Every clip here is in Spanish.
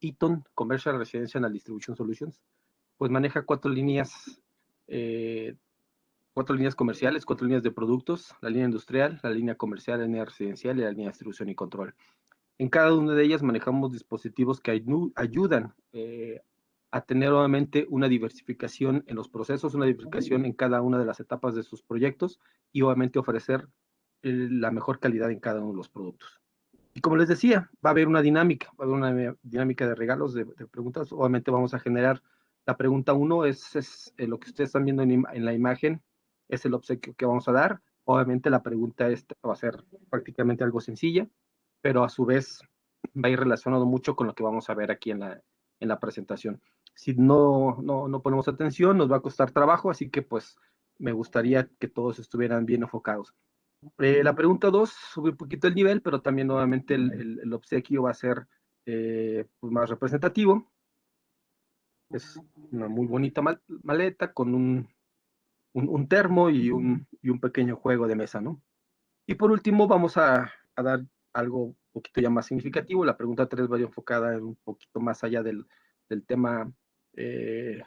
Eaton Commercial Residential and Distribution Solutions, pues maneja cuatro líneas comerciales, 4 líneas de productos: la línea industrial, la línea comercial, la línea residencial y la línea de distribución y control. En cada una de ellas manejamos dispositivos que ayudan a tener obviamente una diversificación en los procesos, una diversificación en cada una de las etapas de sus proyectos y obviamente ofrecer la mejor calidad en cada uno de los productos. Y como les decía, va a haber una dinámica de regalos, de preguntas. Obviamente vamos a generar la pregunta 1, es lo que ustedes están viendo en la imagen, es el obsequio que vamos a dar. Obviamente la pregunta esta va a ser prácticamente algo sencilla, pero a su vez va a ir relacionado mucho con lo que vamos a ver aquí en la presentación. Si no ponemos atención, nos va a costar trabajo, así que pues me gustaría que todos estuvieran bien enfocados. La pregunta 2 sube un poquito el nivel, pero también nuevamente el obsequio va a ser pues más representativo. Es una muy bonita maleta con un termo y un pequeño juego de mesa, ¿no? Y por último vamos a dar algo un poquito ya más significativo. La pregunta 3 va a ir enfocada en un poquito más allá del tema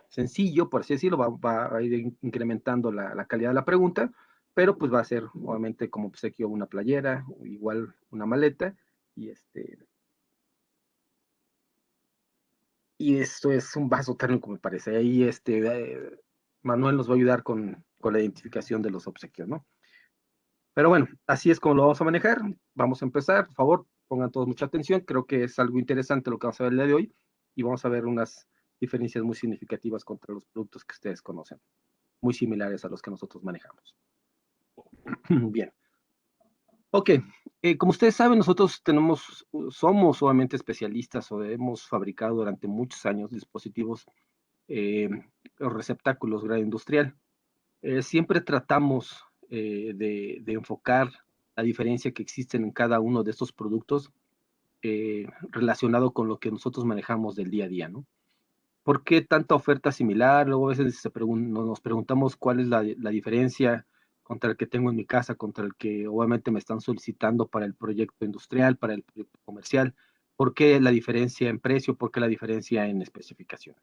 sencillo, por así decirlo. Va a ir incrementando la calidad de la pregunta, pero pues va a ser obviamente como obsequio una playera, igual una maleta, y esto es un vaso térmico, me parece. Ahí Manuel nos va a ayudar con la identificación de los obsequios, ¿no? Pero bueno, así es como lo vamos a manejar. Vamos a empezar. Por favor, pongan todos mucha atención. Creo que es algo interesante lo que vamos a ver el día de hoy, y vamos a ver unas diferencias muy significativas contra los productos que ustedes conocen, muy similares a los que nosotros manejamos. Bien. Ok, como ustedes saben, nosotros somos obviamente especialistas o hemos fabricado durante muchos años dispositivos o receptáculos grado industrial. Siempre tratamos de enfocar la diferencia que existen en cada uno de estos productos relacionado con lo que nosotros manejamos del día a día, ¿no? ¿Por qué tanta oferta similar? Luego a veces nos preguntamos cuál es la diferencia contra el que tengo en mi casa, contra el que obviamente me están solicitando para el proyecto industrial, para el proyecto comercial. ¿Por qué la diferencia en precio? ¿Por qué la diferencia en especificación?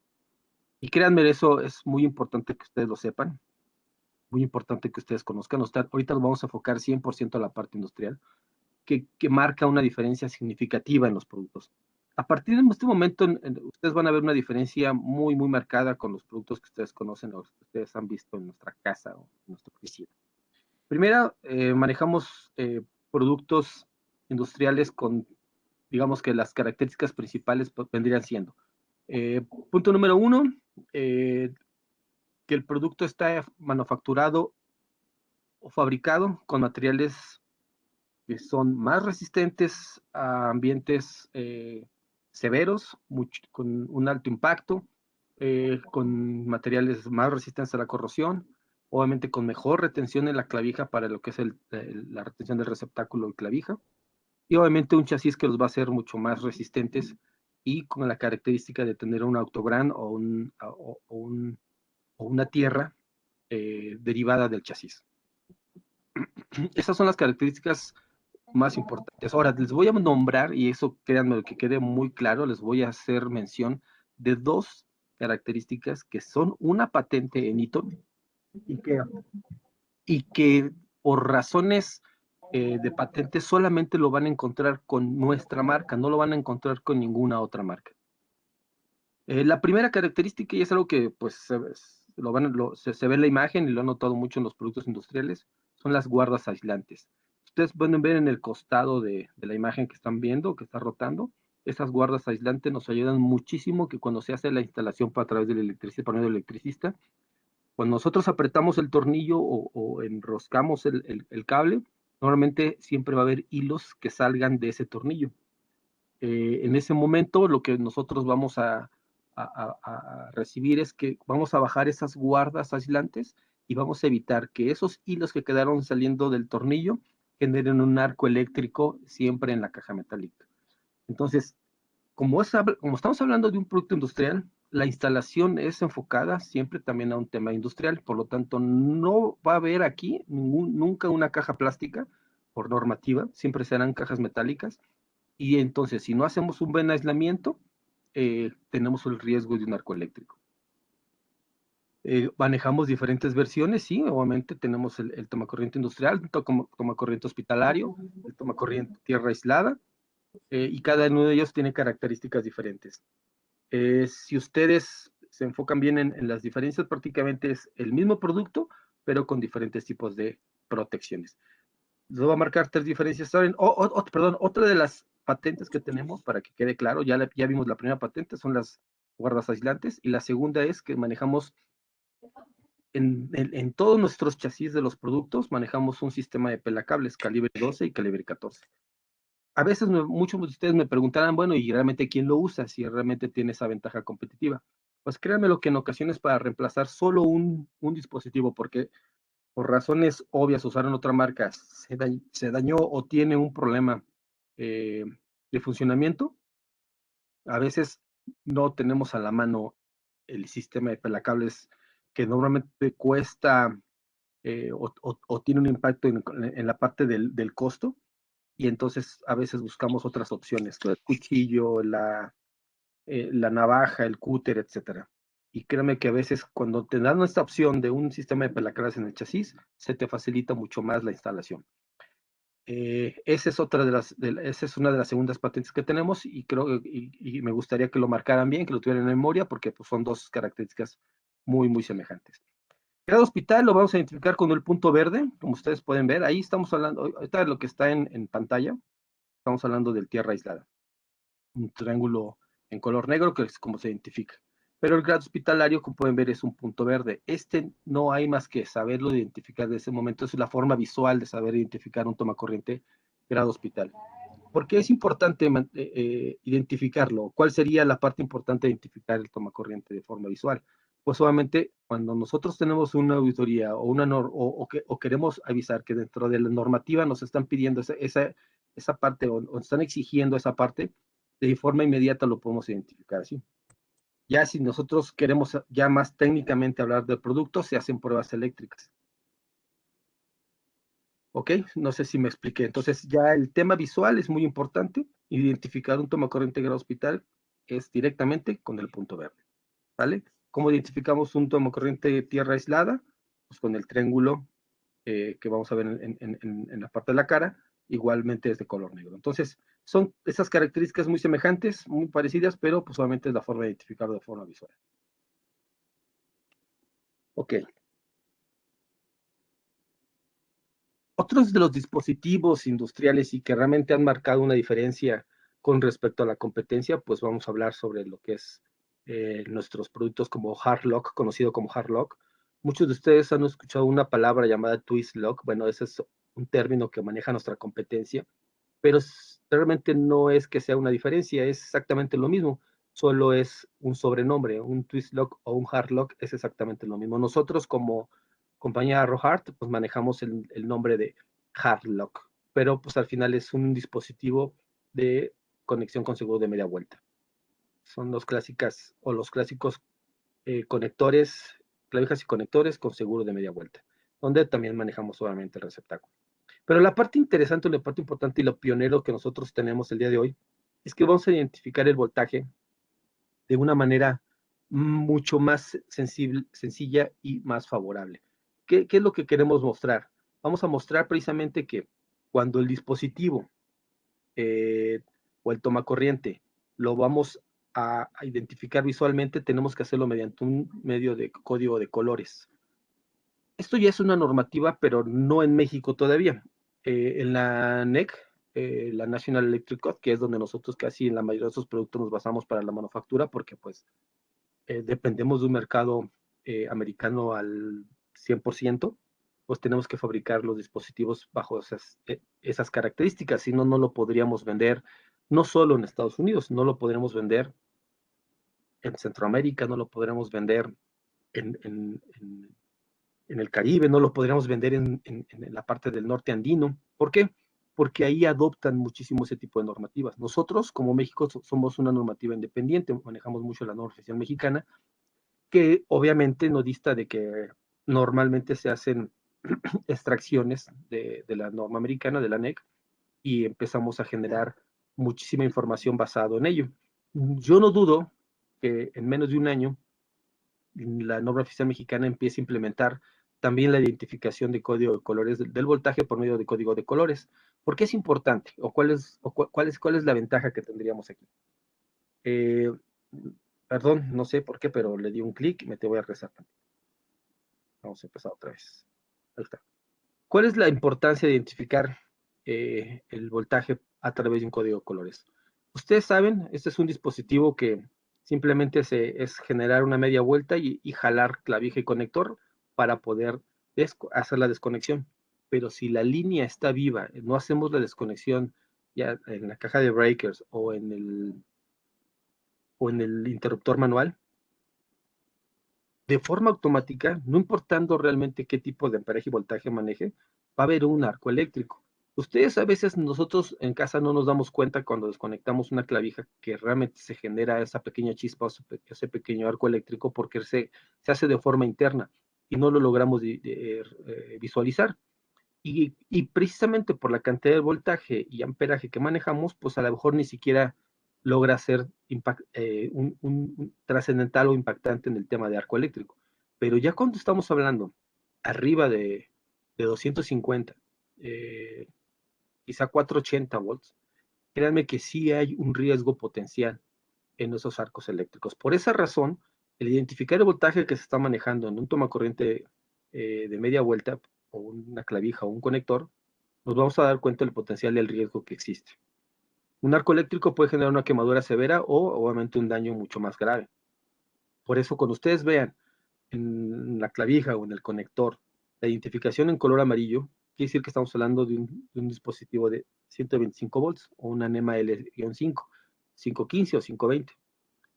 Y créanme, eso es muy importante que ustedes lo sepan, muy importante que ustedes conozcan. Ahorita nos vamos a enfocar 100% a la parte industrial, que marca una diferencia significativa en los productos. A partir de este momento, ustedes van a ver una diferencia muy, muy marcada con los productos que ustedes conocen o que ustedes han visto en nuestra casa o en nuestra oficina. Primero, manejamos productos industriales con, digamos que las características principales vendrían siendo. Punto número 1, que el producto está manufacturado o fabricado con materiales que son más resistentes a ambientes severos, con un alto impacto, con materiales más resistentes a la corrosión, obviamente con mejor retención en la clavija para lo que es la retención del receptáculo y clavija, y obviamente un chasis que los va a hacer mucho más resistentes y con la característica de tener un autogran o una tierra derivada del chasis. Esas son las características más importantes. Ahora, les voy a nombrar, y eso créanme que quede muy claro, les voy a hacer mención de 2 características que son una patente en Eaton y que por razones de patente solamente lo van a encontrar con nuestra marca, no lo van a encontrar con ninguna otra marca. La primera característica, y es algo que pues se ve en la imagen y lo han notado mucho en los productos industriales, son las guardas aislantes. Ustedes pueden ver en el costado de la imagen que están viendo, que está rotando, esas guardas aislantes nos ayudan muchísimo, que cuando se hace la instalación a través del electricista, por medio del electricista, cuando nosotros apretamos el tornillo o enroscamos el cable, normalmente siempre va a haber hilos que salgan de ese tornillo. En ese momento lo que nosotros vamos a recibir es que vamos a bajar esas guardas aislantes y vamos a evitar que esos hilos que quedaron saliendo del tornillo generen un arco eléctrico siempre en la caja metálica. Entonces, como estamos hablando de un producto industrial, la instalación es enfocada siempre también a un tema industrial, por lo tanto no va a haber aquí nunca una caja plástica por normativa, siempre serán cajas metálicas. Y entonces, si no hacemos un buen aislamiento, tenemos el riesgo de un arco eléctrico. Manejamos diferentes versiones, sí, obviamente tenemos el tomacorriente industrial, el tomacorriente hospitalario, el tomacorriente tierra aislada, y cada uno de ellos tiene características diferentes. Si ustedes se enfocan bien en las diferencias, prácticamente es el mismo producto, pero con diferentes tipos de protecciones. Les voy a marcar 3 diferencias. Perdón, otra de las patentes que tenemos, para que quede claro, ya vimos la primera patente, son las guardas aislantes, y la segunda es que manejamos en todos nuestros chasis de los productos, manejamos un sistema de pelacables calibre 12 y calibre 14. A veces muchos de ustedes me preguntarán, bueno, ¿y realmente quién lo usa? Si realmente tiene esa ventaja competitiva. Pues créanme lo que en ocasiones para reemplazar solo un dispositivo, porque por razones obvias usaron otra marca, se dañó o tiene un problema de funcionamiento, a veces no tenemos a la mano el sistema de pelacables que normalmente cuesta o tiene un impacto en la parte del costo, y entonces a veces buscamos otras opciones, el cuchillo, la navaja, el cúter, etcétera. Y créeme que a veces cuando te dan esta opción de un sistema de pelacaras en el chasis, se te facilita mucho más la instalación. Esa es esa es una de las segundas patentes que tenemos, y creo y me gustaría que lo marcaran bien, que lo tuvieran en memoria, porque pues, son dos características muy, muy semejantes. Grado hospital lo vamos a identificar con el punto verde, como ustedes pueden ver. Ahí estamos hablando, ahorita de lo que está en pantalla, estamos hablando del tierra aislada. Un triángulo en color negro, que es como se identifica. Pero el grado hospitalario, como pueden ver, es un punto verde. No hay más que saberlo identificar de ese momento. Es la forma visual de saber identificar un tomacorriente grado hospital. ¿Por qué es importante identificarlo? ¿Cuál sería la parte importante de identificar el tomacorriente de forma visual? Pues obviamente cuando nosotros tenemos una auditoría o queremos avisar que dentro de la normativa nos están pidiendo esa parte o están exigiendo esa parte, de forma inmediata lo podemos identificar así. Ya si nosotros queremos ya más técnicamente hablar del producto, se hacen pruebas eléctricas. ¿Ok? No sé si me expliqué. Entonces ya el tema visual es muy importante. Identificar un tomacorriente grado hospital es directamente con el punto verde. ¿Vale? ¿Cómo identificamos un tomacorriente tierra aislada? Pues con el triángulo que vamos a ver en la parte de la cara, igualmente es de color negro. Entonces, son esas características muy semejantes, muy parecidas, pero pues solamente es la forma de identificarlo de forma visual. Ok. Otros de los dispositivos industriales y que realmente han marcado una diferencia con respecto a la competencia, pues vamos a hablar sobre lo que es nuestros productos como Hardlock, conocido como Hardlock. Muchos de ustedes han escuchado una palabra llamada Twist Lock. Bueno, ese es un término que maneja nuestra competencia, pero realmente no es que sea una diferencia, es exactamente lo mismo, solo es un sobrenombre. Un Twist Lock o un Hardlock es exactamente lo mismo. Nosotros como compañía ArrowHeart, pues manejamos el nombre de Hardlock, pero pues al final es un dispositivo de conexión con seguro de media vuelta. Son los clásicos conectores, clavijas y conectores con seguro de media vuelta, donde también manejamos solamente el receptáculo. Pero la parte interesante, la parte importante y lo pionero que nosotros tenemos el día de hoy es que vamos a identificar el voltaje de una manera mucho más sencilla y más favorable. ¿Qué es lo que queremos mostrar? Vamos a mostrar precisamente que cuando el dispositivo o el tomacorriente lo vamos a identificar visualmente, tenemos que hacerlo mediante un medio de código de colores. Esto ya es una normativa, pero no en México todavía. En la NEC, la National Electric Code, que es donde nosotros casi en la mayoría de esos productos nos basamos para la manufactura, porque pues dependemos de un mercado americano al 100%, pues tenemos que fabricar los dispositivos bajo esas características, si no, no lo podríamos vender no solo en Estados Unidos, no lo podríamos vender en Centroamérica, no lo podríamos vender en el Caribe, no lo podríamos vender en la parte del norte andino. ¿Por qué? Porque ahí adoptan muchísimo ese tipo de normativas. Nosotros, como México, somos una normativa independiente, manejamos mucho la norma oficial mexicana, que obviamente no dista de que normalmente se hacen extracciones de la norma americana, de la NEC, y empezamos a generar muchísima información basado en ello. Yo no dudo que en menos de un año la norma oficial mexicana empiece a implementar también la identificación de código de colores del voltaje por medio de código de colores. ¿Por qué es importante? ¿O cuál es la ventaja que tendríamos aquí? Eh, Perdón, no sé por qué, pero le di un clic y me te voy a rezar. Vamos a empezar otra vez. Ahí está. ¿Cuál es la importancia de identificar el voltaje a través de un código de colores? Ustedes saben, este es un dispositivo que simplemente es generar una media vuelta y jalar clavija y conector para poder hacer la desconexión. Pero si la línea está viva, no hacemos la desconexión ya en la caja de breakers o en el interruptor manual, de forma automática, no importando realmente qué tipo de amperaje y voltaje maneje, va a haber un arco eléctrico. Ustedes a veces nosotros en casa no nos damos cuenta cuando desconectamos una clavija que realmente se genera esa pequeña chispa o ese pequeño arco eléctrico porque se hace de forma interna y no lo logramos visualizar. Y precisamente por la cantidad de voltaje y amperaje que manejamos, pues a lo mejor ni siquiera logra ser un trascendental o impactante en el tema de arco eléctrico. Pero ya cuando estamos hablando arriba de 250, eh, quizá 480 volts, créanme que sí hay un riesgo potencial en esos arcos eléctricos. Por esa razón, el identificar el voltaje que se está manejando en un tomacorriente de media vuelta o una clavija o un conector, nos vamos a dar cuenta del potencial del riesgo que existe. Un arco eléctrico puede generar una quemadura severa o obviamente un daño mucho más grave. Por eso cuando ustedes vean en la clavija o en el conector la identificación en color amarillo, quiere decir que estamos hablando de un dispositivo de 125 volts o una NEMA L-5, 515 o 520.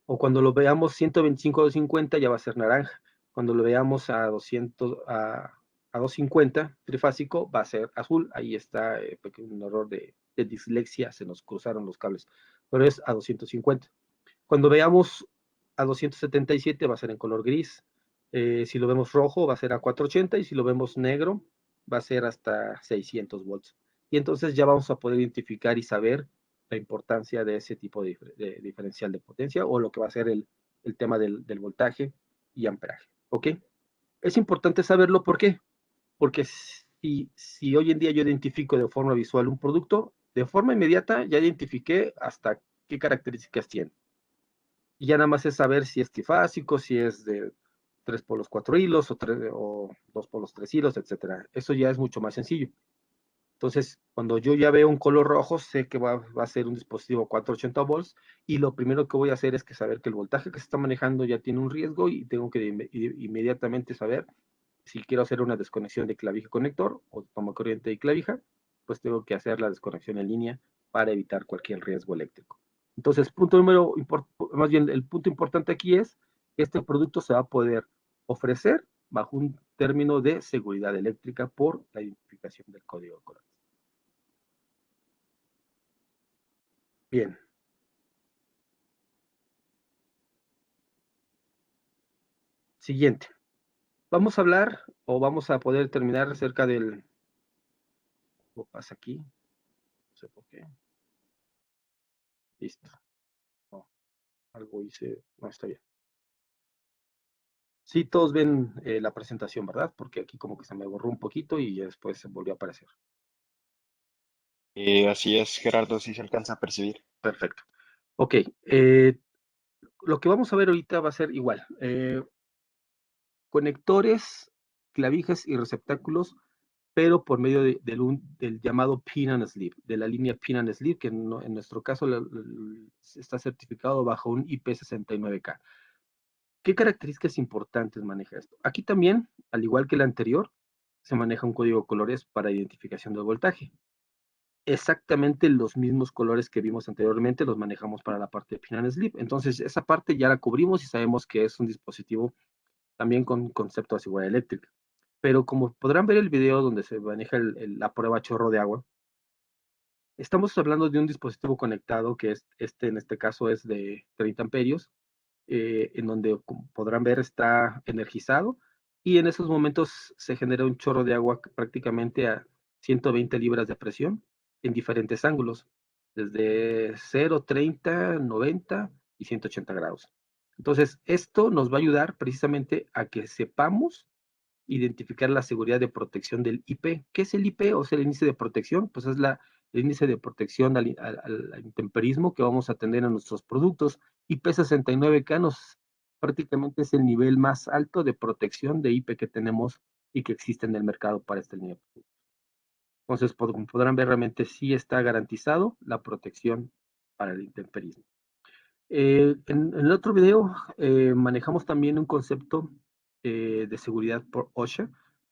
O cuando lo veamos 125 o 250 ya va a ser naranja. Cuando lo veamos a 250 trifásico va a ser azul. Ahí está un error de dislexia, se nos cruzaron los cables, pero es a 250. Cuando veamos a 277 va a ser en color gris. Si lo vemos rojo va a ser a 480 y si lo vemos negro va a ser hasta 600 volts. Y entonces ya vamos a poder identificar y saber la importancia de ese tipo de diferencial de potencia o lo que va a ser el tema del voltaje y amperaje. ¿Ok? Es importante saberlo, ¿por qué? Porque si hoy en día yo identifico de forma visual un producto, de forma inmediata ya identifiqué hasta qué características tiene. Y ya nada más es saber si es trifásico, si es de 3 polos 4 hilos o 2 polos 3 hilos, etcétera. Eso ya es mucho más sencillo. Entonces, cuando yo ya veo un color rojo, sé que va a ser un dispositivo 480 volts y lo primero que voy a hacer es saber que el voltaje que se está manejando ya tiene un riesgo y tengo que inmediatamente saber si quiero hacer una desconexión de clavija conector o toma corriente y clavija, pues tengo que hacer la desconexión en línea para evitar cualquier riesgo eléctrico. Entonces, más bien el punto importante aquí es que este producto se va a poder ofrecer bajo un término de seguridad eléctrica por la identificación del código de colores. Bien, siguiente. Vamos a hablar o vamos a poder terminar acerca del... ¿Qué pasa aquí? No sé por qué. Listo. No, algo hice. No, está bien. Sí, todos ven la presentación, ¿verdad? Porque aquí como que se me borró un poquito y después se volvió a aparecer. Así es, Gerardo, sí se alcanza a percibir. Perfecto. Ok, lo que vamos a ver ahorita va a ser igual. Conectores, clavijas y receptáculos, pero por medio del llamado Pin and Sleeve, de la línea Pin and Sleeve, que en nuestro caso está certificado bajo un IP69K. ¿Qué características importantes maneja esto? Aquí también, al igual que el anterior, se maneja un código de colores para identificación del voltaje. Exactamente los mismos colores que vimos anteriormente los manejamos para la parte de Pin and Sleeve. Entonces, esa parte ya la cubrimos y sabemos que es un dispositivo también con concepto de seguridad eléctrica. Pero como podrán ver el video donde se maneja la prueba chorro de agua, estamos hablando de un dispositivo conectado que en este caso es de 30 amperios, en donde, como podrán ver, está energizado y en esos momentos se genera un chorro de agua prácticamente a 120 libras de presión en diferentes ángulos, desde 0, 30, 90 y 180 grados. Entonces, esto nos va a ayudar precisamente a que sepamos identificar la seguridad de protección del IP. ¿Qué es el IP? O sea, el índice de protección, pues es el índice de protección al intemperismo que vamos a tener en nuestros productos. IP69K prácticamente es el nivel más alto de protección de IP que tenemos y que existe en el mercado para este nivel. Entonces, como podrán ver, realmente sí está garantizado la protección para el intemperismo. En el otro video manejamos también un concepto de seguridad por OSHA,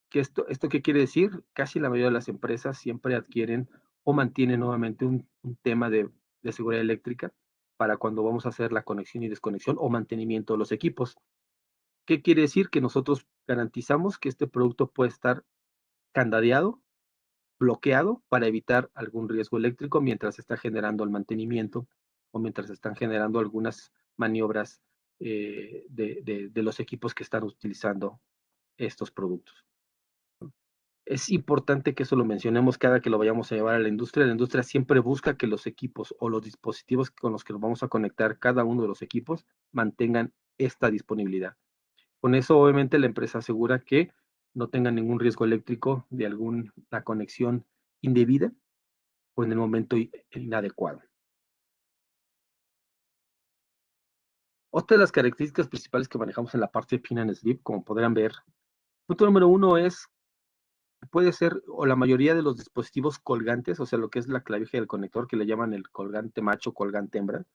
que esto qué quiere decir, casi la mayoría de las empresas siempre adquieren o mantienen nuevamente un tema de seguridad eléctrica para cuando vamos a hacer la conexión y desconexión o mantenimiento de los equipos. ¿Qué quiere decir? Que nosotros garantizamos que este producto puede estar candadeado, bloqueado para evitar algún riesgo eléctrico mientras se está generando el mantenimiento o mientras se están generando algunas maniobras de los equipos que están utilizando estos productos. Es importante que eso lo mencionemos cada que lo vayamos a llevar a la industria. La industria siempre busca que los equipos o los dispositivos con los que nos vamos a conectar cada uno de los equipos mantengan esta disponibilidad. Con eso, obviamente, la empresa asegura que no tenga ningún riesgo eléctrico de alguna conexión indebida o en el momento inadecuado. Otra de las características principales que manejamos en la parte de pin and slip, como podrán ver, punto número uno es, puede ser, o la mayoría de los dispositivos colgantes, o sea, lo que es la clavija del conector, que le llaman el colgante macho, colgante hembra,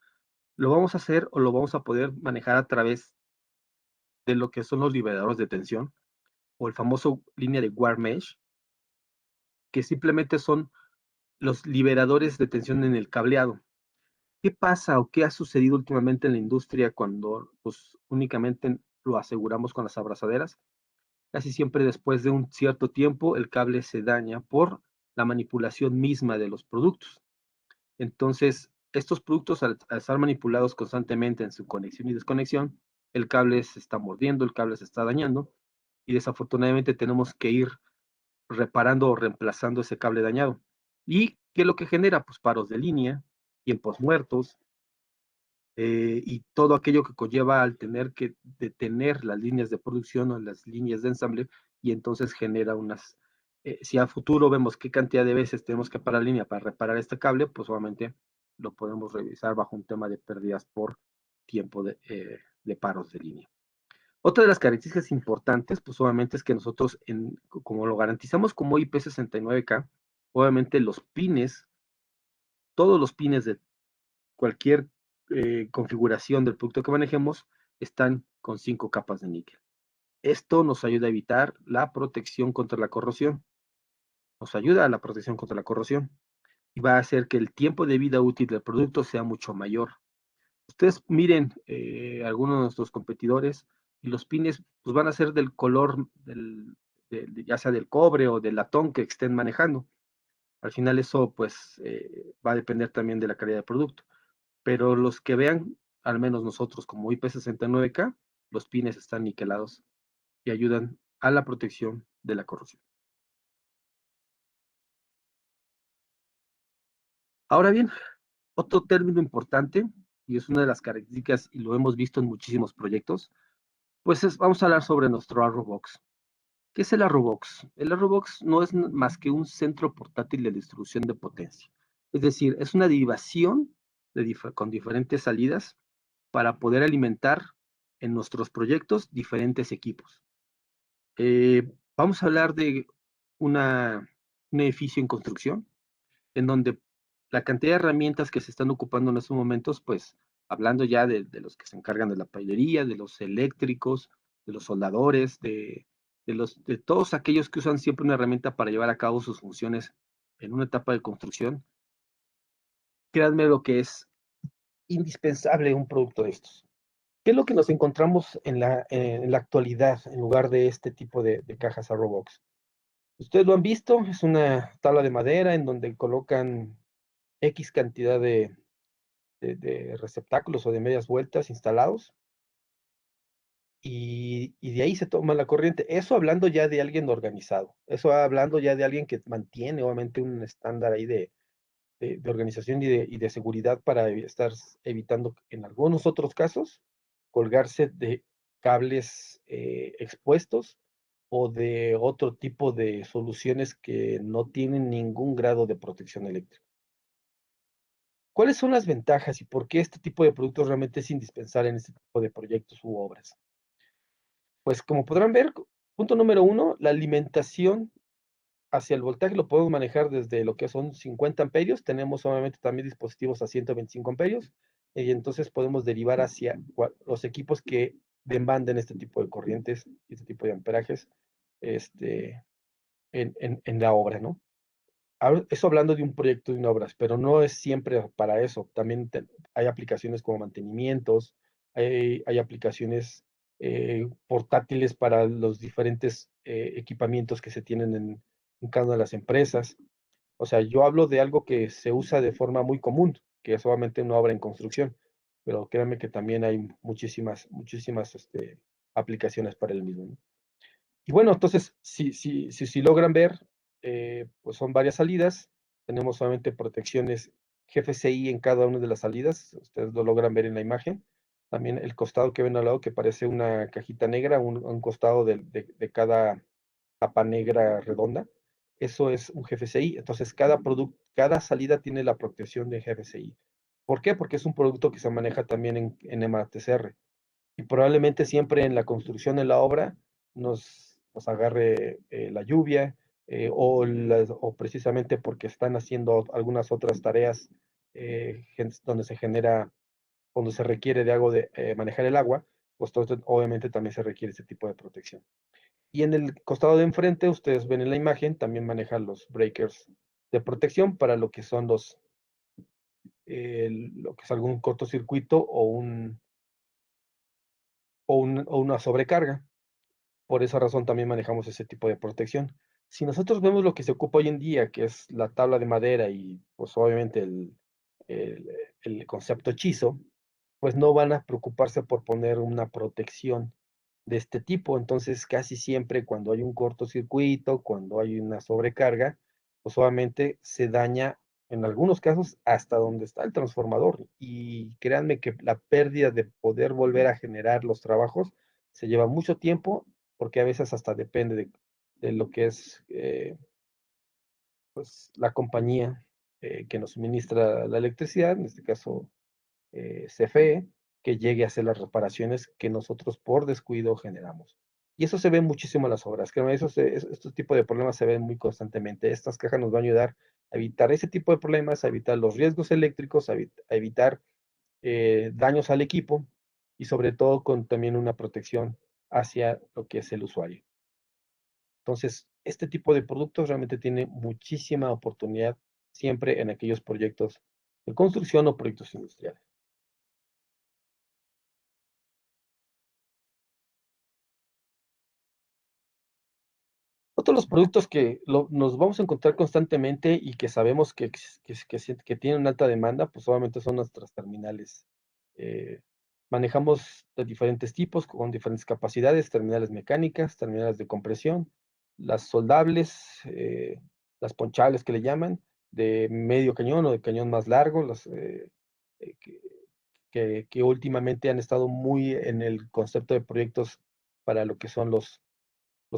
lo vamos a hacer o lo vamos a poder manejar a través de lo que son los liberadores de tensión, o el famoso línea de wire mesh, que simplemente son los liberadores de tensión en el cableado. ¿Qué pasa o qué ha sucedido últimamente en la industria cuando pues, únicamente lo aseguramos con las abrazaderas? Casi siempre después de un cierto tiempo el cable se daña por la manipulación misma de los productos. Entonces, estos productos al estar manipulados constantemente en su conexión y desconexión, el cable se está mordiendo, el cable se está dañando y desafortunadamente tenemos que ir reparando o reemplazando ese cable dañado. ¿Y qué es lo que genera? Pues paros de línea, tiempos muertos, y todo aquello que conlleva al tener que detener las líneas de producción o las líneas de ensamble, y entonces genera si a futuro vemos qué cantidad de veces tenemos que parar la línea para reparar este cable, pues obviamente lo podemos revisar bajo un tema de pérdidas por tiempo de paros de línea. Otra de las características importantes, pues obviamente es que nosotros, como lo garantizamos como IP69K, obviamente los pines, todos los pines de cualquier configuración del producto que manejemos están con 5 capas de níquel. Esto nos ayuda a evitar la protección contra la corrosión. Nos ayuda a la protección contra la corrosión y va a hacer que el tiempo de vida útil del producto sea mucho mayor. Ustedes miren algunos de nuestros competidores y los pines pues, van a ser del color ya sea del cobre o del latón que estén manejando. Al final eso pues va a depender también de la calidad del producto. Pero los que vean, al menos nosotros como IP69K, los pines están niquelados y ayudan a la protección de la corrosión. Ahora bien, otro término importante, y es una de las características, y lo hemos visto en muchísimos proyectos, pues vamos a hablar sobre nuestro Arrowbox. ¿Qué es el Arrowbox? El Arrowbox no es más que un centro portátil de distribución de potencia. Es decir, es una derivación con diferentes salidas para poder alimentar en nuestros proyectos diferentes equipos. Vamos a hablar de un edificio en construcción, en donde la cantidad de herramientas que se están ocupando en estos momentos, pues hablando ya de los que se encargan de la pailería, de los eléctricos, de los soldadores, de todos aquellos que usan siempre una herramienta para llevar a cabo sus funciones en una etapa de construcción, créanme lo que es indispensable un producto de estos. ¿Qué es lo que nos encontramos en la actualidad en lugar de este tipo de cajas Arrowbox? Ustedes lo han visto, es una tabla de madera en donde colocan X cantidad de receptáculos o de medias vueltas instalados y de ahí se toma la corriente. Eso hablando ya de alguien organizado, eso hablando ya de alguien que mantiene obviamente un estándar ahí de de organización y de seguridad para estar evitando, en algunos otros casos, colgarse de cables expuestos o de otro tipo de soluciones que no tienen ningún grado de protección eléctrica. ¿Cuáles son las ventajas y por qué este tipo de productos realmente es indispensable en este tipo de proyectos u obras? Pues como podrán ver, punto número uno, la alimentación hacia el voltaje lo podemos manejar desde lo que son 50 amperios, tenemos obviamente también dispositivos a 125 amperios, y entonces podemos derivar hacia los equipos que demanden este tipo de corrientes, este tipo de amperajes, este, en la obra, ¿no? Eso hablando de un proyecto de una obra, pero no es siempre para eso. También hay aplicaciones como mantenimientos, hay aplicaciones portátiles para los diferentes equipamientos que se tienen en cada una de las empresas. O sea, yo hablo de algo que se usa de forma muy común, que es obviamente una obra en construcción, pero créanme que también hay muchísimas aplicaciones para el mismo, ¿no? Y bueno, entonces, si logran ver, pues son varias salidas. Tenemos solamente protecciones GFCI en cada una de las salidas. Ustedes lo logran ver en la imagen. También el costado que ven al lado, que parece una cajita negra, un costado de cada tapa negra redonda. Eso es un GFCI. Entonces, cada salida tiene la protección de GFCI. ¿Por qué? Porque es un producto que se maneja también en MATCR. Y probablemente siempre en la construcción de la obra nos agarre la lluvia o precisamente porque están haciendo algunas otras tareas donde se genera, donde se requiere de algo de manejar el agua, pues obviamente también se requiere ese tipo de protección. Y en el costado de enfrente, ustedes ven en la imagen, también manejan los breakers de protección para lo que son lo que es algún cortocircuito o una sobrecarga. Por esa razón también manejamos ese tipo de protección. Si nosotros vemos lo que se ocupa hoy en día, que es la tabla de madera y pues obviamente el, el concepto hechizo, pues no van a preocuparse por poner una protección de este tipo. Entonces casi siempre cuando hay un cortocircuito, cuando hay una sobrecarga, pues obviamente se daña en algunos casos hasta donde está el transformador. Y créanme que la pérdida de poder volver a generar los trabajos se lleva mucho tiempo porque a veces hasta depende de lo que es pues, la compañía que nos suministra la electricidad, en este caso CFE, que llegue a hacer las reparaciones que nosotros por descuido generamos. Y eso se ve muchísimo en las obras. Créanme, estos tipos de problemas se ven muy constantemente. Estas cajas nos van a ayudar a evitar ese tipo de problemas, a evitar los riesgos eléctricos, a evitar daños al equipo y sobre todo con también una protección hacia lo que es el usuario. Entonces, este tipo de productos realmente tiene muchísima oportunidad siempre en aquellos proyectos de construcción o proyectos industriales. Otros los productos que nos vamos a encontrar constantemente y que sabemos que tienen una alta demanda, pues obviamente son nuestras terminales. Eh, Manejamos de diferentes tipos, con diferentes capacidades, terminales mecánicas, terminales de compresión, las soldables, las ponchables que le llaman, de medio cañón o de cañón más largo, eh, que, que últimamente han estado muy en el concepto de proyectos para lo que son los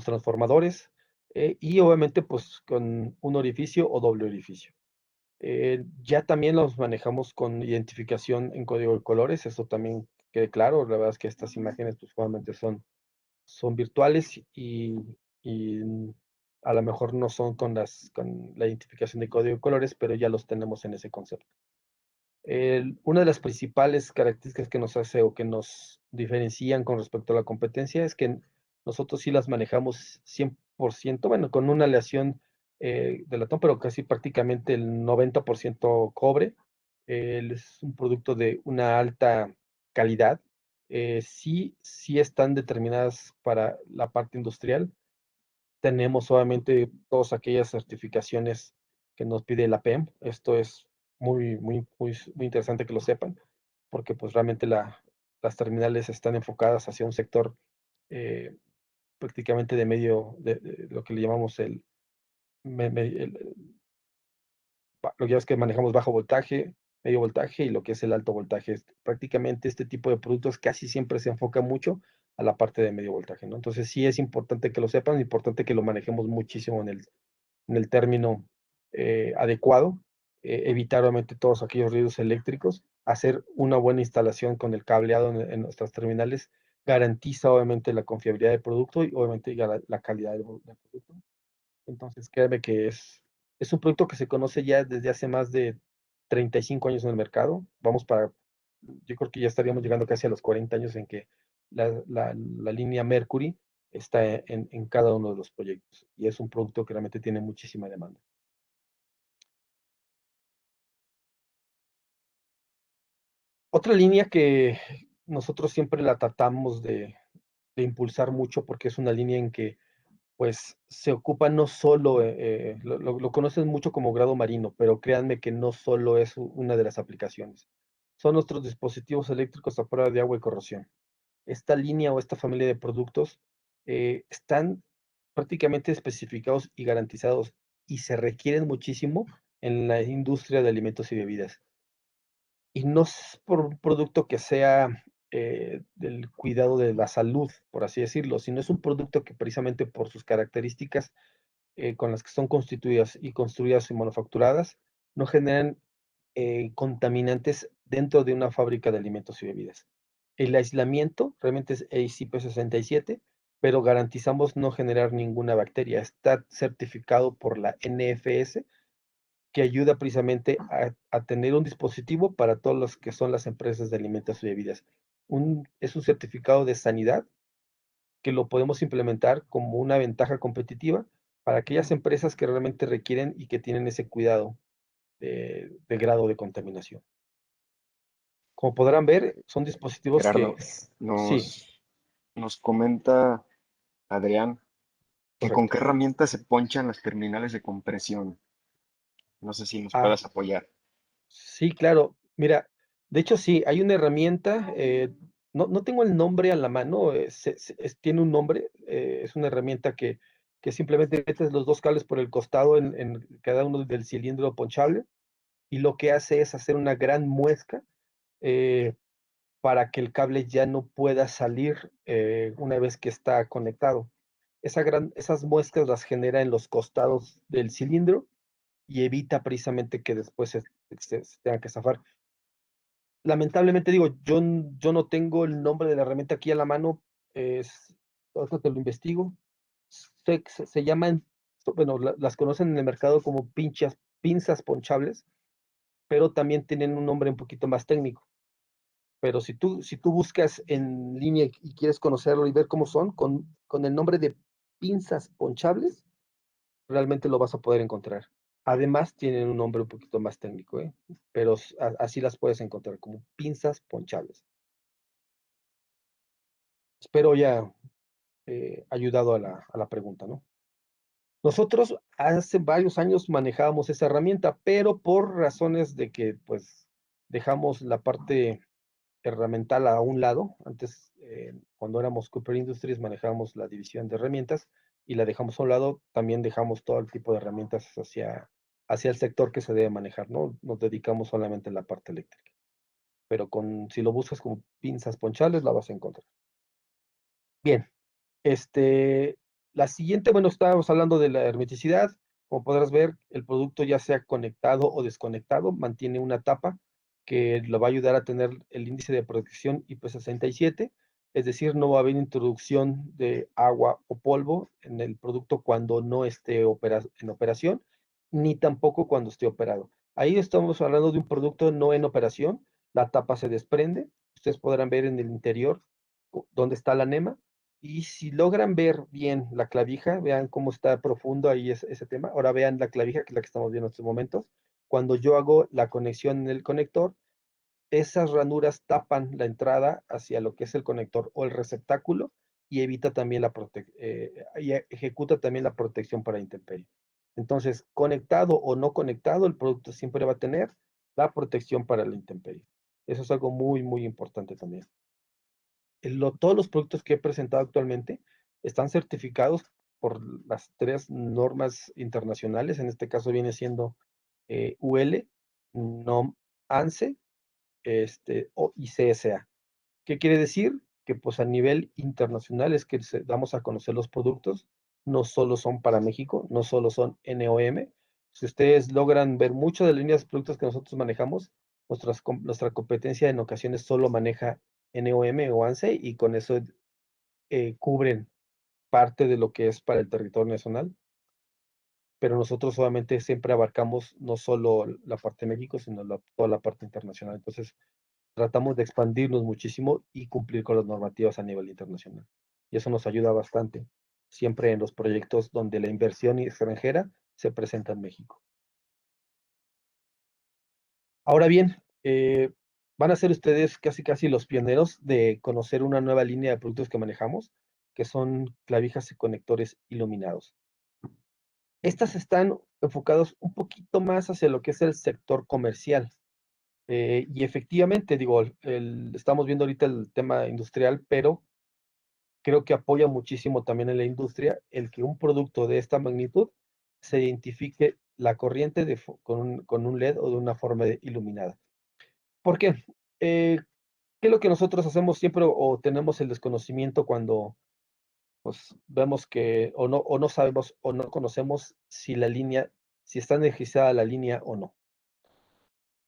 transformadores, y obviamente pues con un orificio o doble orificio. Ya también los manejamos con identificación en código de colores, eso también quede claro, la verdad es que estas imágenes pues obviamente son virtuales y a lo mejor no son con la identificación de código de colores, pero ya los tenemos en ese concepto. Una de las principales características que nos hace o que nos diferencian con respecto a la competencia es que nosotros sí las manejamos 100%, bueno, con una aleación de latón, pero casi prácticamente el 90% cobre. Es un producto de una alta calidad. Sí están determinadas para la parte industrial. Tenemos obviamente todas aquellas certificaciones que nos pide la PEM. Esto es muy interesante que lo sepan, porque pues realmente las terminales están enfocadas hacia un sector eh, prácticamente de medio, de lo que le llamamos el lo que ya es que manejamos bajo voltaje, medio voltaje y lo que es el alto voltaje. Prácticamente este tipo de productos casi siempre se enfoca mucho a la parte de medio voltaje, ¿no? Entonces sí es importante que lo sepan, es importante que lo manejemos muchísimo en el término adecuado, evitar obviamente todos aquellos ruidos eléctricos, hacer una buena instalación con el cableado en nuestras terminales, garantiza obviamente la confiabilidad del producto y obviamente la calidad del producto. Entonces, créeme que es un producto que se conoce ya desde hace más de 35 años en el mercado. Yo creo que ya estaríamos llegando casi a los 40 años en que la línea Mercury está en cada uno de los proyectos y es un producto que realmente tiene muchísima demanda. Otra línea que nosotros siempre la tratamos de impulsar mucho porque es una línea en que pues se ocupa no solo, lo conocen mucho como grado marino, pero créanme que no solo es una de las aplicaciones. Son nuestros dispositivos eléctricos a prueba de agua y corrosión. Esta línea o esta familia de productos están prácticamente especificados y garantizados y se requieren muchísimo en la industria de alimentos y bebidas. Y no es por un producto que sea del cuidado de la salud, por así decirlo, sino es un producto que precisamente por sus características con las que son constituidas y construidas y manufacturadas, no generan contaminantes dentro de una fábrica de alimentos y bebidas. El aislamiento realmente es ACP67, pero garantizamos no generar ninguna bacteria. Está certificado por la NFS, que ayuda precisamente a tener un dispositivo para todos los que son las empresas de alimentos y bebidas. Es un certificado de sanidad que lo podemos implementar como una ventaja competitiva para aquellas empresas que realmente requieren y que tienen ese cuidado de grado de contaminación. Como podrán ver, son dispositivos Gerardo, que sí, nos comenta Adrián que con correcto. qué herramienta se ponchan las terminales de compresión. No sé si nos Ah, puedas apoyar. sí, claro. Mira, de hecho sí, hay una herramienta, no tengo el nombre a la mano, tiene un nombre, es una herramienta que simplemente metes los dos cables por el costado en cada uno del cilindro ponchable y lo que hace es hacer una gran muesca eh, para que el cable ya no pueda salir una vez que está conectado. Esas muescas las genera en los costados del cilindro y evita precisamente que después se tenga que zafar. Lamentablemente digo, yo no tengo el nombre de la herramienta aquí a la mano, ahorita te lo investigo. Se llaman, bueno, las conocen en el mercado como pinzas ponchables, pero también tienen un nombre un poquito más técnico. Pero si tú buscas en línea y quieres conocerlo y ver cómo son, con el nombre de pinzas ponchables, realmente lo vas a poder encontrar. Además, tienen un nombre un poquito más técnico, ¿eh? Pero así las puedes encontrar, como pinzas ponchables. Espero ya ayudado a la pregunta, ¿no? Nosotros hace varios años manejábamos esa herramienta, pero por razones de que, pues, dejamos la parte herramental a un lado. Antes, cuando éramos Cooper Industries, manejábamos la división de herramientas y la dejamos a un lado. También dejamos todo el tipo de herramientas hacia el sector que se debe manejar, ¿no? Nos dedicamos solamente a la parte eléctrica. Pero si lo buscas como pinzas ponchales, la vas a encontrar. Bien, este, la siguiente, bueno, estábamos hablando de la hermeticidad. Como podrás ver, el producto ya sea conectado o desconectado, mantiene una tapa que lo va a ayudar a tener el índice de protección IP67, es decir, no va a haber introducción de agua o polvo en el producto cuando no esté en operación, ni tampoco cuando esté operado. Ahí estamos hablando de un producto no en operación, la tapa se desprende, ustedes podrán ver en el interior dónde está la nema, y si logran ver bien la clavija, vean cómo está profundo ahí ese tema. Ahora vean la clavija, que es la que estamos viendo en estos momentos. Cuando yo hago la conexión en el conector, esas ranuras tapan la entrada hacia lo que es el conector o el receptáculo y evita también y ejecuta también la protección para intemperie. Entonces, conectado o no conectado, el producto siempre va a tener la protección para la intemperie. Eso es algo muy, muy importante también. Todos los productos que he presentado actualmente están certificados por las tres normas internacionales. En este caso viene siendo UL, NOM, ANSE, y CSA. ¿Qué quiere decir? Que pues a nivel internacional es que damos a conocer los productos, no solo son para México, no solo son NOM. Si ustedes logran ver mucho de las líneas de productos que nosotros manejamos, nuestra competencia en ocasiones solo maneja NOM o ANSE y con eso cubren parte de lo que es para el territorio nacional, pero nosotros solamente siempre abarcamos no solo la parte de México, sino toda la parte internacional. Entonces, tratamos de expandirnos muchísimo y cumplir con las normativas a nivel internacional. Y eso nos ayuda bastante, siempre en los proyectos donde la inversión extranjera se presenta en México. Ahora bien, van a ser ustedes casi casi los pioneros de conocer una nueva línea de productos que manejamos, que son clavijas y conectores iluminados. Estas están enfocados un poquito más hacia lo que es el sector comercial. Y efectivamente, digo, estamos viendo ahorita el tema industrial, pero creo que apoya muchísimo también en la industria el que un producto de esta magnitud se identifique la corriente con un LED o de una forma iluminada. ¿Por qué? ¿Qué es lo que nosotros hacemos siempre o tenemos el desconocimiento cuando pues, vemos que o no sabemos o no conocemos si la línea, si está energizada la línea o no?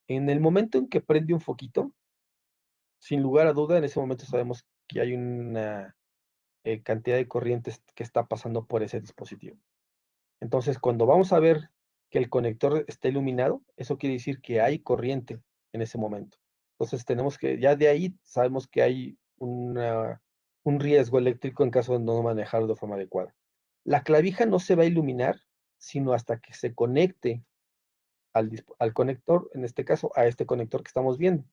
En el momento en que prende un foquito, sin lugar a duda, en ese momento sabemos que hay una cantidad de corrientes que está pasando por ese dispositivo. Entonces, cuando vamos a ver que el conector está iluminado, eso quiere decir que hay corriente en ese momento. Entonces, tenemos que, ya de ahí sabemos que hay un riesgo eléctrico en caso de no manejarlo de forma adecuada. La clavija no se va a iluminar, sino hasta que se conecte al conector, en este caso, a este conector que estamos viendo.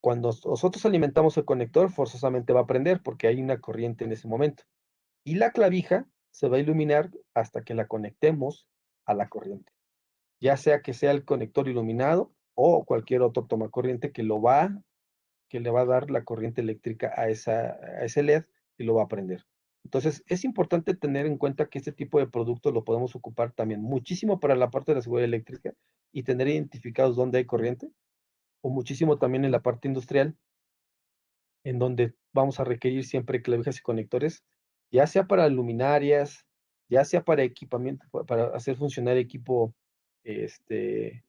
Cuando nosotros alimentamos el conector, forzosamente va a prender porque hay una corriente en ese momento. Y la clavija se va a iluminar hasta que la conectemos a la corriente. Ya sea que sea el conector iluminado o cualquier otro tomacorriente que le va a dar la corriente eléctrica a ese LED y lo va a prender. Entonces, es importante tener en cuenta que este tipo de productos lo podemos ocupar también muchísimo para la parte de la seguridad eléctrica y tener identificados dónde hay corriente, o muchísimo también en la parte industrial, en donde vamos a requerir siempre clavijas y conectores, ya sea para luminarias, ya sea para equipamiento, para hacer funcionar equipo este,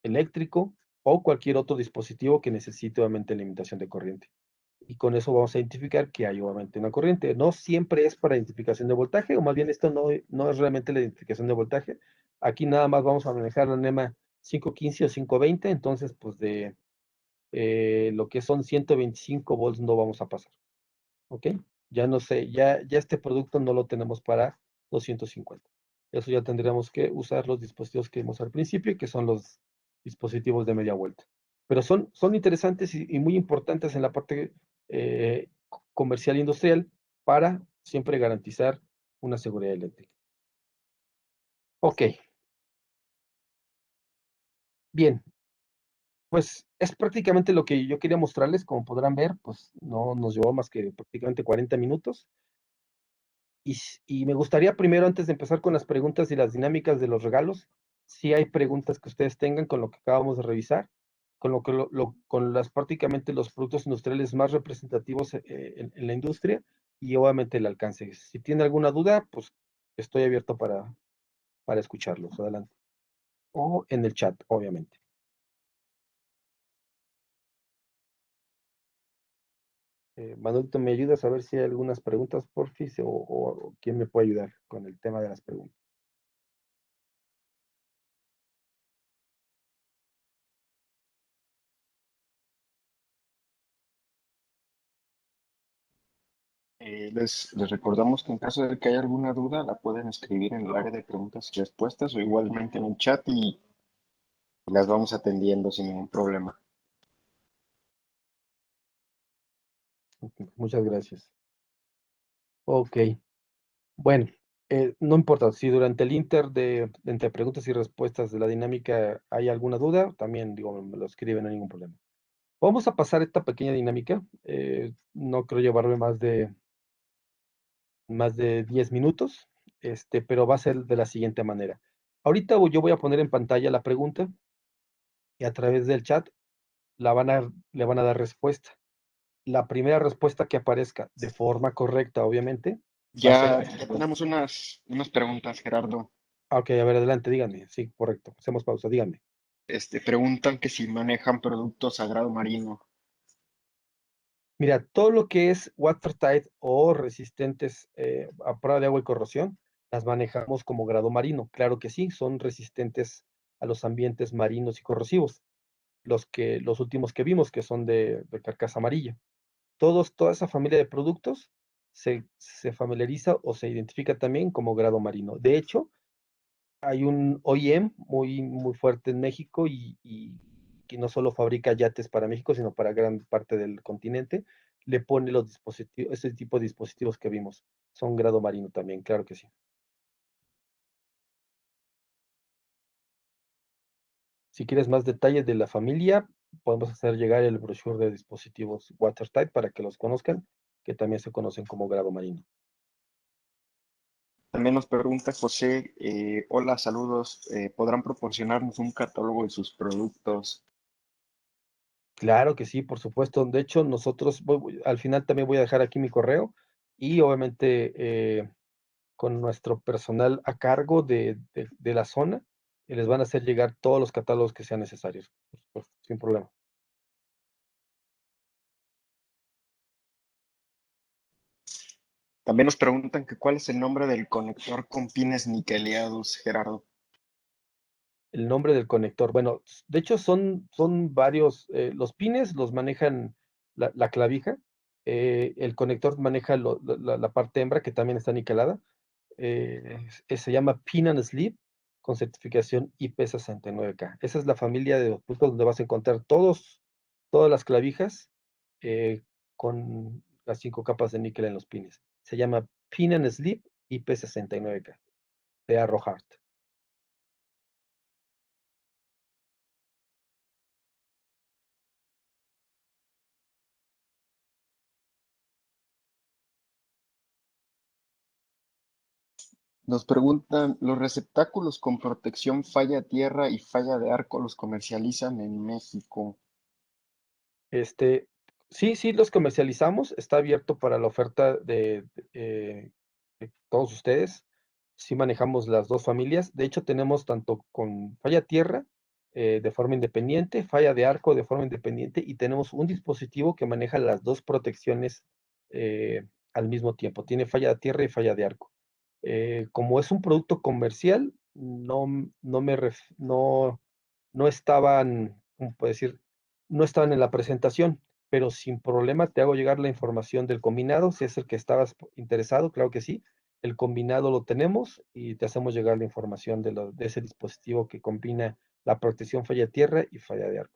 eléctrico o cualquier otro dispositivo que necesite obviamente limitación de corriente. Y con eso vamos a identificar que hay obviamente una corriente. No siempre es para identificación de voltaje, o más bien esto no es realmente la identificación de voltaje. Aquí nada más vamos a manejar la NEMA 515 o 520, entonces pues de lo que son 125 volts no vamos a pasar, ¿ok? Ya no sé, ya este producto no lo tenemos para 250. Eso ya tendríamos que usar los dispositivos que vimos al principio, que son los dispositivos de media vuelta. Pero son interesantes y muy importantes en la parte comercial e industrial para siempre garantizar una seguridad eléctrica. Ok, bien, pues es prácticamente lo que yo quería mostrarles. Como podrán ver, pues no nos llevó más que prácticamente 40 minutos. Y me gustaría primero, antes de empezar con las preguntas y las dinámicas de los regalos, si hay preguntas que ustedes tengan con lo que acabamos de revisar, con lo que con las prácticamente los productos industriales más representativos en la industria y obviamente el alcance. Si tienen alguna duda, pues estoy abierto para escucharlos. Adelante. O en el chat, obviamente. Manuelito, ¿me ayudas a ver si hay algunas preguntas, porfis, o quién me puede ayudar con el tema de las preguntas? Les recordamos que en caso de que haya alguna duda, la pueden escribir en el área de preguntas y respuestas o igualmente en el chat y las vamos atendiendo sin ningún problema. Muchas gracias. Ok. Bueno, no importa, si durante el entre preguntas y respuestas de la dinámica hay alguna duda, también digo, me lo escriben, no hay ningún problema. Vamos a pasar esta pequeña dinámica. No creo llevarme más de 10 minutos, pero va a ser de la siguiente manera. Ahorita yo voy a poner en pantalla la pregunta y a través del chat le van a dar respuesta. La primera respuesta que aparezca de forma correcta, obviamente, va a ser. Ya tenemos unas preguntas, Gerardo. Ok, a ver, adelante, díganme. Sí, correcto. Hacemos pausa, díganme. Preguntan que si manejan productos sagrado marino. Mira, todo lo que es watertight o resistentes a prueba de agua y corrosión, las manejamos como grado marino. Claro que sí, son resistentes a los ambientes marinos y corrosivos. Los últimos que vimos, que son de carcasa amarilla. Toda esa familia de productos se familiariza o se identifica también como grado marino. De hecho, hay un OEM muy fuerte en México y que no solo fabrica yates para México, sino para gran parte del continente, le pone los dispositivos, ese tipo de dispositivos que vimos. Son grado marino también, claro que sí. Si quieres más detalles de la familia, podemos hacer llegar el brochure de dispositivos watertight para que los conozcan, que también se conocen como grado marino. También nos pregunta José, hola, saludos, ¿podrán proporcionarnos un catálogo de sus productos? Claro que sí, por supuesto. De hecho, nosotros, al final también voy a dejar aquí mi correo y obviamente con nuestro personal a cargo de la zona, y les van a hacer llegar todos los catálogos que sean necesarios, por supuesto, sin problema. También nos preguntan que cuál es el nombre del conector con pines niqueleados, Gerardo. El nombre del conector, bueno, de hecho son varios, los pines los manejan la clavija, el conector maneja la parte hembra que también está niquelada, se llama Pin and Sleeve con certificación IP69K. Esa es la familia de los productos donde vas a encontrar todas las clavijas con las 5 capas de níquel en los pines. Se llama Pin and Sleeve IP69K de Arrow Hart. Nos preguntan, ¿los receptáculos con protección falla tierra y falla de arco los comercializan en México? Este, sí, los comercializamos, está abierto para la oferta de todos ustedes. Sí manejamos las dos familias. De hecho, tenemos tanto con falla tierra de forma independiente, falla de arco de forma independiente, y tenemos un dispositivo que maneja las dos protecciones al mismo tiempo. Tiene falla de tierra y falla de arco. Como es un producto comercial, no estaban, ¿cómo puedo decir? No estaban en la presentación, pero sin problema te hago llegar la información del combinado, si es el que estabas interesado, claro que sí. El combinado lo tenemos y te hacemos llegar la información de ese dispositivo que combina la protección falla tierra y falla de arco.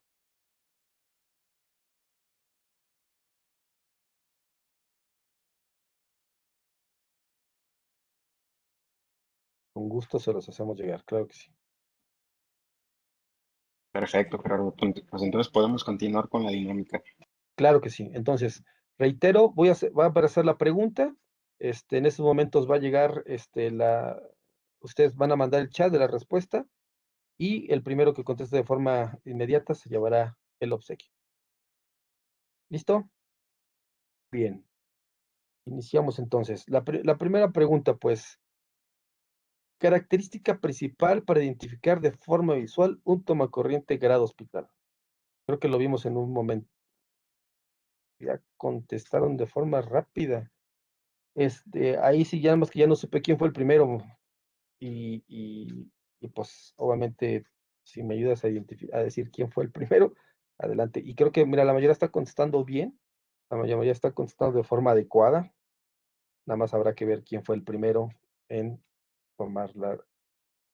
Con gusto se los hacemos llegar, claro que sí. Perfecto, Gerardo. Pues entonces podemos continuar con la dinámica. Claro que sí. Entonces, reitero, voy a aparecer la pregunta. En estos momentos va a llegar, ustedes van a mandar el chat de la respuesta y el primero que conteste de forma inmediata se llevará el obsequio. ¿Listo? Bien. Iniciamos entonces. La primera pregunta, pues, característica principal para identificar de forma visual un tomacorriente grado hospital. Creo que lo vimos en un momento. Ya contestaron de forma rápida. Ahí sí ya más que ya no supe quién fue el primero y, y, y pues obviamente si me ayudas a decir quién fue el primero, adelante. Y creo que, mira, la mayoría está contestando bien, la mayoría está contestando de forma adecuada, nada más habrá que ver quién fue el primero en tomar la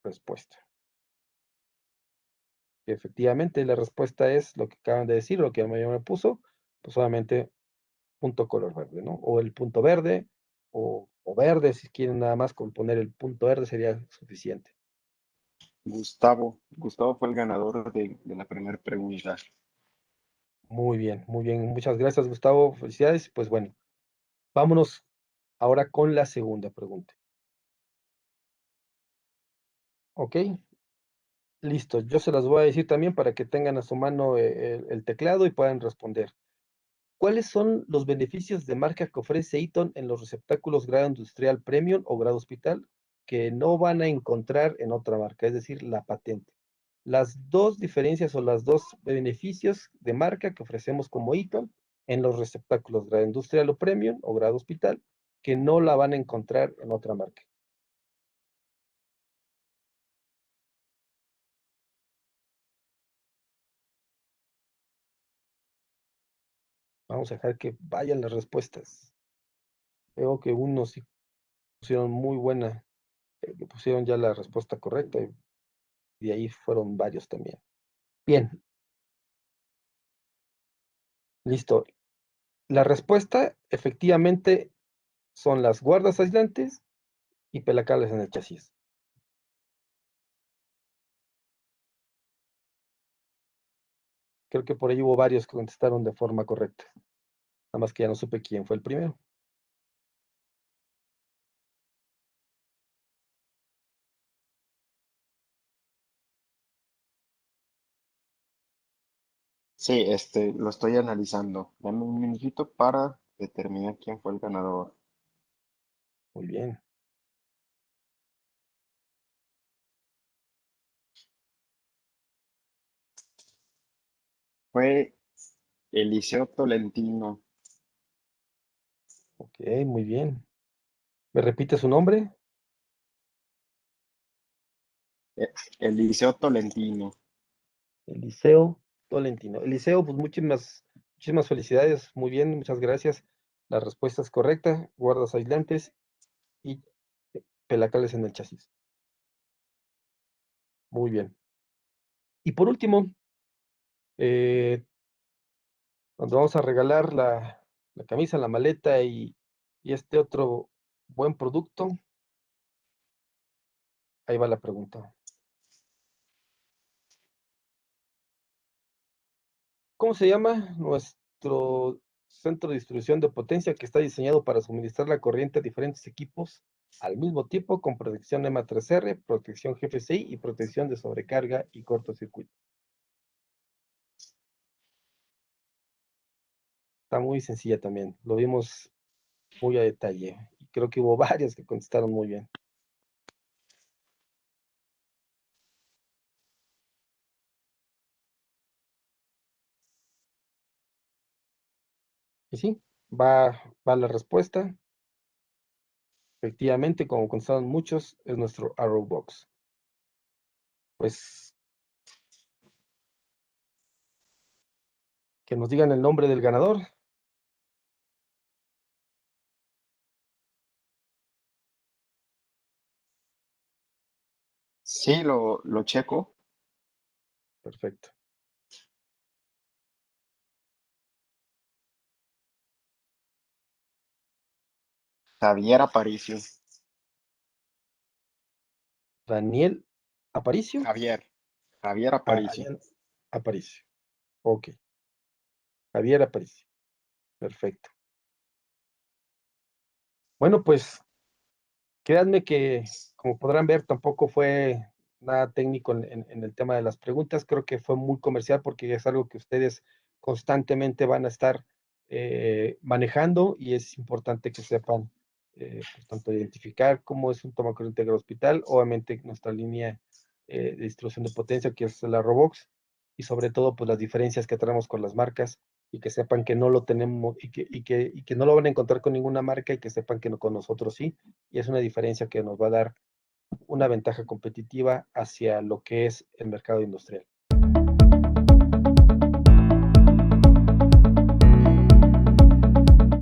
respuesta. Que efectivamente la respuesta es lo que acaban de decir, lo que la mayoría me puso, pues solamente punto color verde, ¿no? O el punto verde, o verde, si quieren nada más con poner el punto verde sería suficiente. Gustavo fue el ganador de la primera pregunta. Muy bien, muy bien. Muchas gracias, Gustavo. Felicidades. Pues bueno, vámonos ahora con la segunda pregunta. ¿Ok? Listo, yo se las voy a decir también para que tengan a su mano el teclado y puedan responder. ¿Cuáles son los beneficios de marca que ofrece Eaton en los receptáculos grado industrial premium o grado hospital que no van a encontrar en otra marca? Es decir, la patente. Las dos diferencias o los dos beneficios de marca que ofrecemos como Eaton en los receptáculos grado industrial o premium o grado hospital que no la van a encontrar en otra marca. Vamos a dejar que vayan las respuestas. Veo que unos sí pusieron muy buena, que pusieron ya la respuesta correcta y de ahí fueron varios también. Bien, listo. La respuesta efectivamente son las guardas aislantes y pelacables en el chasis. Creo que por ahí hubo varios que contestaron de forma correcta. Nada más que ya no supe quién fue el primero. Sí, lo estoy analizando. Dame un minutito para determinar quién fue el ganador. Muy bien. Fue Eliseo Tolentino. Ok, muy bien. ¿Me repite su nombre? Eh, Eliseo Tolentino. Eliseo Tolentino. Eliseo, pues muchísimas felicidades. Muy bien, muchas gracias. La respuesta es correcta. Guardas aislantes y pelacales en el chasis. Muy bien. Y por último, donde vamos a regalar la camisa, la maleta y este otro buen producto. Ahí va la pregunta. ¿Cómo se llama nuestro centro de distribución de potencia que está diseñado para suministrar la corriente a diferentes equipos al mismo tiempo con protección M3R, protección GFCI y protección de sobrecarga y cortocircuito? Está muy sencilla también. Lo vimos muy a detalle. Y creo que hubo varias que contestaron muy bien. Y sí, va la respuesta. Efectivamente, como contestaron muchos, es nuestro Arrow Box. Pues que nos digan el nombre del ganador. Sí, lo checo. Perfecto. Javier Aparicio. Daniel Aparicio. Javier. Javier Ah, Aparicio. Daniel Aparicio. Ok. Javier Aparicio. Perfecto. Bueno, pues créanme que, como podrán ver, tampoco fue nada técnico en el tema de las preguntas. Creo que fue muy comercial porque es algo que ustedes constantemente van a estar manejando y es importante que sepan, pues, tanto identificar cómo es un toma corriente del hospital, obviamente nuestra línea de distribución de potencia, que es la Robox, y sobre todo, pues las diferencias que tenemos con las marcas y que sepan que no lo tenemos y que no lo van a encontrar con ninguna marca y que sepan que no, con nosotros sí, y es una diferencia que nos va a dar una ventaja competitiva hacia lo que es el mercado industrial.